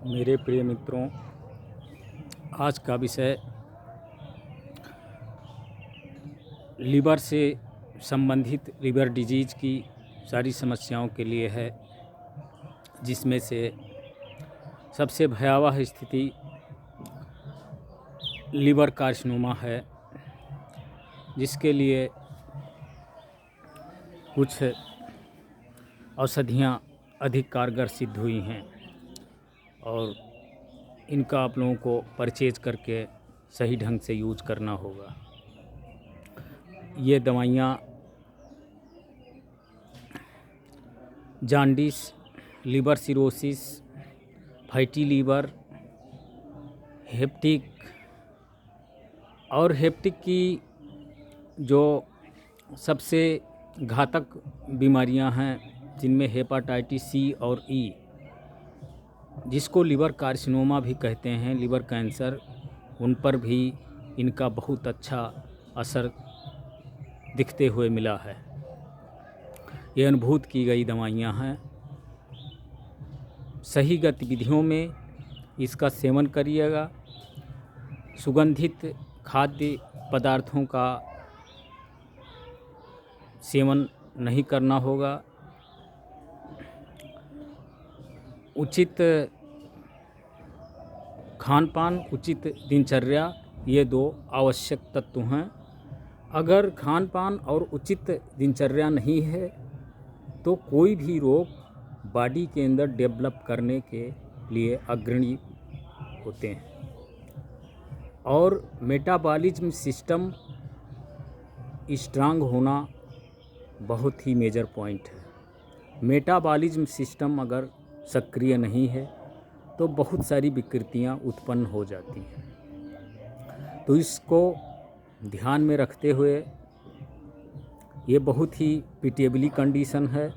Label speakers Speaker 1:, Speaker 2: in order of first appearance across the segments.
Speaker 1: मेरे प्रिय मित्रों, आज का विषय लीवर से संबंधित लीवर डिजीज़ की सारी समस्याओं के लिए है, जिसमें से सबसे भयावह स्थिति लीवर कार्सिनोमा है, जिसके लिए कुछ औषधियाँ अधिक कारगर सिद्ध हुई हैं और इनका आप लोगों को परचेज करके सही ढंग से यूज करना होगा। ये दवाइयाँ jaundice, liver cirrhosis, fatty liver, hepatic और हेप्टिक की जो सबसे घातक बीमारियां हैं, जिनमें हेपाटाइटिस सी और ई, जिसको लीवर कार्सिनोमा भी कहते हैं, लीवर कैंसर, उन पर भी इनका बहुत अच्छा असर दिखते हुए मिला है। ये अनुभूत की गई दवाइयाँ हैं। सही गतिविधियों में इसका सेवन करिएगा। सुगंधित खाद्य पदार्थों का सेवन नहीं करना होगा। उचित खान पान, उचित दिनचर्या, ये दो आवश्यक तत्व हैं। अगर खान पान और उचित दिनचर्या नहीं है तो कोई भी रोग बॉडी के अंदर डेवलप करने के लिए अग्रणी होते हैं। और मेटाबॉलिज्म सिस्टम स्ट्रांग होना बहुत ही मेजर पॉइंट है। मेटाबॉलिज्म सिस्टम अगर सक्रिय नहीं है तो बहुत सारी विकृतियां उत्पन्न हो जाती हैं। तो इसको ध्यान में रखते हुए, ये बहुत ही पिटिएबली कंडीशन है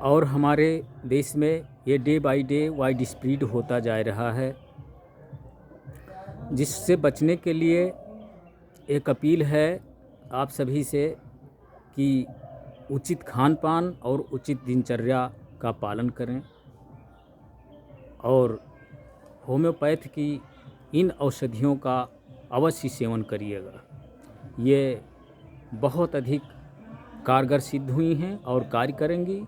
Speaker 1: और हमारे देश में ये day by day wide spread होता जा रहा है। जिससे बचने के लिए एक अपील है आप सभी से कि उचित खान पान और उचित दिनचर्या का पालन करें और होम्योपैथ की इन औषधियों का अवश्य सेवन करिएगा। ये बहुत अधिक कारगर सिद्ध हुई हैं और कार्य करेंगी।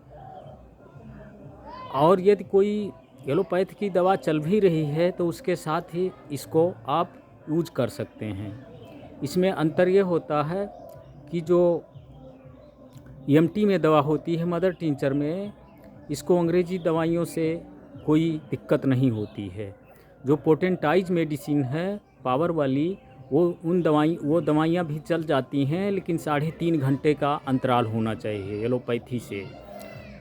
Speaker 1: और यदि कोई एलोपैथ की दवा चल भी रही है तो उसके साथ ही इसको आप यूज कर सकते हैं। इसमें अंतर ये होता है कि जो EMT में दवा होती है, मदर टिंचर में, इसको अंग्रेजी दवाइयों से कोई दिक्कत नहीं होती है। जो पोटेंटाइज मेडिसिन है, पावर वाली, वो दवाइयाँ भी चल जाती हैं, लेकिन 3.5 घंटे का अंतराल होना चाहिए एलोपैथी से।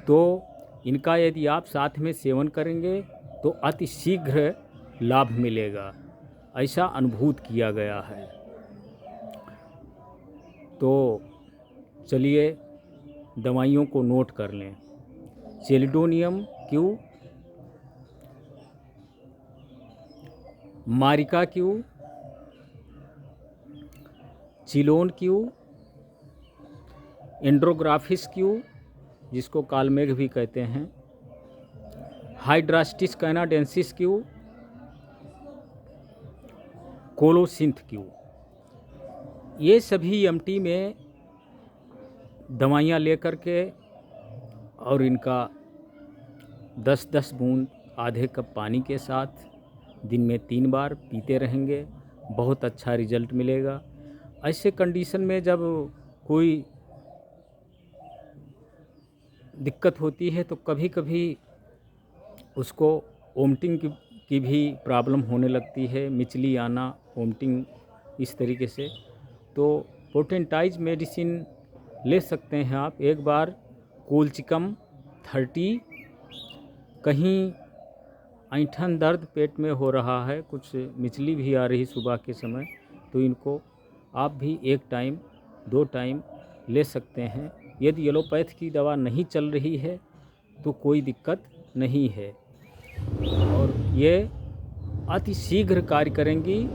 Speaker 1: तो इनका यदि आप साथ में सेवन करेंगे तो अति शीघ्र लाभ मिलेगा, ऐसा अनुभूत किया गया है। तो चलिए दवाइयों को नोट कर लें। Chelidonium Q, myrica Q, chelone Q, andrographis Q, जिसको कालमेघ भी कहते हैं, hydrastis canadensis Q, colocynth Q. ये सभी EMT में दवाइयाँ लेकर के और इनका 10-10 बूंद आधे कप पानी के साथ दिन में 3 बार पीते रहेंगे, बहुत अच्छा रिजल्ट मिलेगा। ऐसे कंडीशन में जब कोई दिक्कत होती है तो कभी कभी उसको वोमिटिंग की भी प्रॉब्लम होने लगती है, मिचली आना, वोमिटिंग, इस तरीके से। तो पोटेंटाइज मेडिसिन ले सकते हैं आप। एक बार कोलचिकम 30, कहीं ऐंठन दर्द पेट में हो रहा है, कुछ मिचली भी आ रही सुबह के समय, तो इनको आप भी 1 टाइम 2 टाइम ले सकते हैं। यदि एलोपैथ की दवा नहीं चल रही है तो कोई दिक्कत नहीं है और ये अति शीघ्र कार्य करेंगी।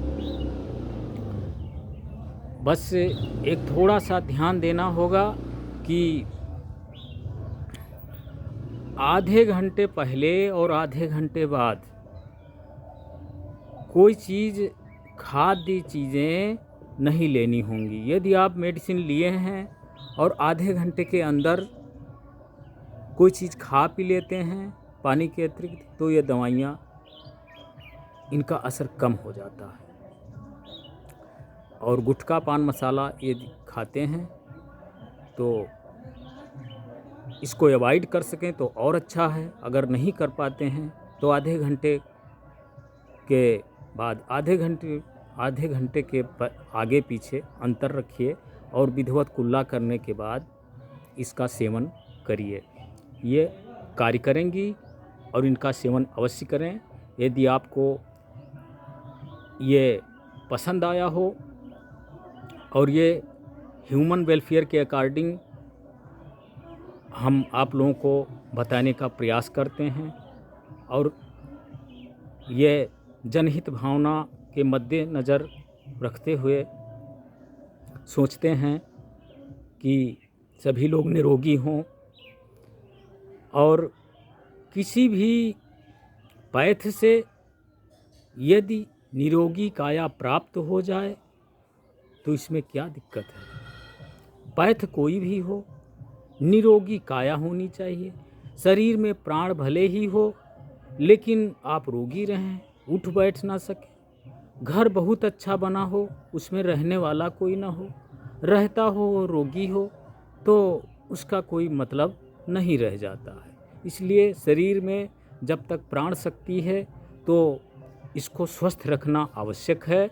Speaker 1: बस एक थोड़ा सा ध्यान देना होगा कि आधे घंटे पहले और आधे घंटे बाद कोई चीज़, खाद्य चीज़ें नहीं लेनी होंगी। यदि आप मेडिसिन लिए हैं और आधे घंटे के अंदर कोई चीज़ खा पी लेते हैं पानी के अतिरिक्त, तो ये दवाइयाँ, इनका असर कम हो जाता है। और गुटखा पान मसाला यदि खाते हैं तो इसको अवॉइड कर सकें तो और अच्छा है। अगर नहीं कर पाते हैं तो आधे घंटे के बाद आधे घंटे के आगे पीछे अंतर रखिए और विधिवत कुल्ला करने के बाद इसका सेवन करिए। ये कार्य करेंगी और इनका सेवन अवश्य करें। यदि आपको ये पसंद आया हो और ये ह्यूमन वेलफेयर के अकॉर्डिंग हम आप लोगों को बताने का प्रयास करते हैं और ये जनहित भावना के मद्देनज़र रखते हुए सोचते हैं कि सभी लोग निरोगी हों और किसी भी पैथ से यदि निरोगी काया प्राप्त हो जाए तो इसमें क्या दिक्कत है। पैथ कोई भी हो, निरोगी काया होनी चाहिए। शरीर में प्राण भले ही हो लेकिन आप रोगी रहें, उठ बैठ ना सके। घर बहुत अच्छा बना हो, उसमें रहने वाला कोई ना हो, रहता हो और रोगी हो, तो उसका कोई मतलब नहीं रह जाता है। इसलिए शरीर में जब तक प्राण शक्ति है तो इसको स्वस्थ रखना आवश्यक है।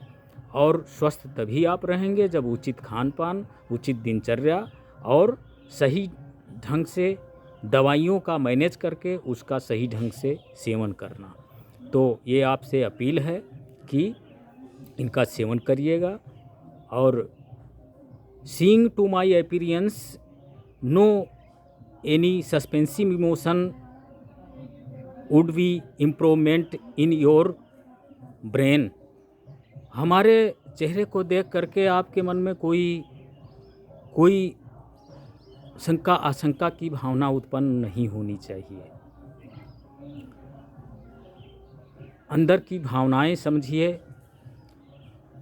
Speaker 1: और स्वस्थ तभी आप रहेंगे जब उचित खान पान, उचित दिनचर्या और सही ढंग से दवाइयों का मैनेज करके उसका सही ढंग से सेवन करना। तो ये आपसे अपील है कि इनका सेवन करिएगा। और seeing to my appearance no any suspensive emotion would be improvement in your brain. हमारे चेहरे को देख करके आपके मन में कोई शंका आशंका की भावना उत्पन्न नहीं होनी चाहिए। अंदर की भावनाएं समझिए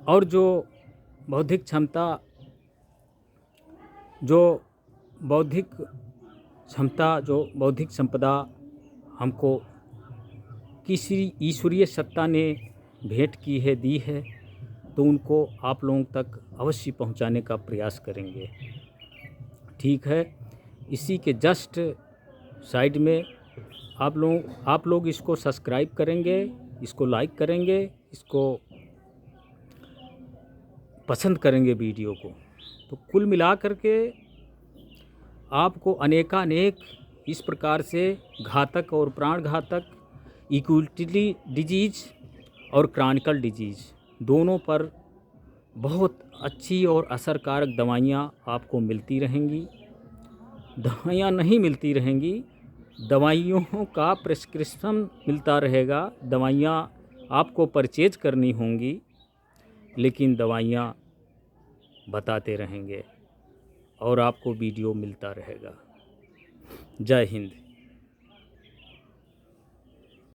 Speaker 1: और जो बौद्धिक संपदा हमको किसी ईश्वरीय सत्ता ने भेंट की है, दी है, तो उनको आप लोगों तक अवश्य पहुंचाने का प्रयास करेंगे। ठीक है, इसी के जस्ट साइड में आप लोग इसको सब्सक्राइब करेंगे, इसको लाइक करेंगे, इसको पसंद करेंगे वीडियो को, तो कुल मिला करके आपको अनेकानेक इस प्रकार से घातक और प्राण घातक इक्विटली डिजीज़ और क्रॉनिकल डिजीज़ दोनों पर बहुत अच्छी और असरकारक दवाइयाँ आपको मिलती रहेंगी। दवाइयाँ नहीं मिलती रहेंगी, दवाइयों का प्रिस्क्रिप्शन मिलता रहेगा, दवाइयाँ आपको परचेज करनी होंगी, लेकिन दवाइयाँ बताते रहेंगे और आपको वीडियो मिलता रहेगा। जय हिंद।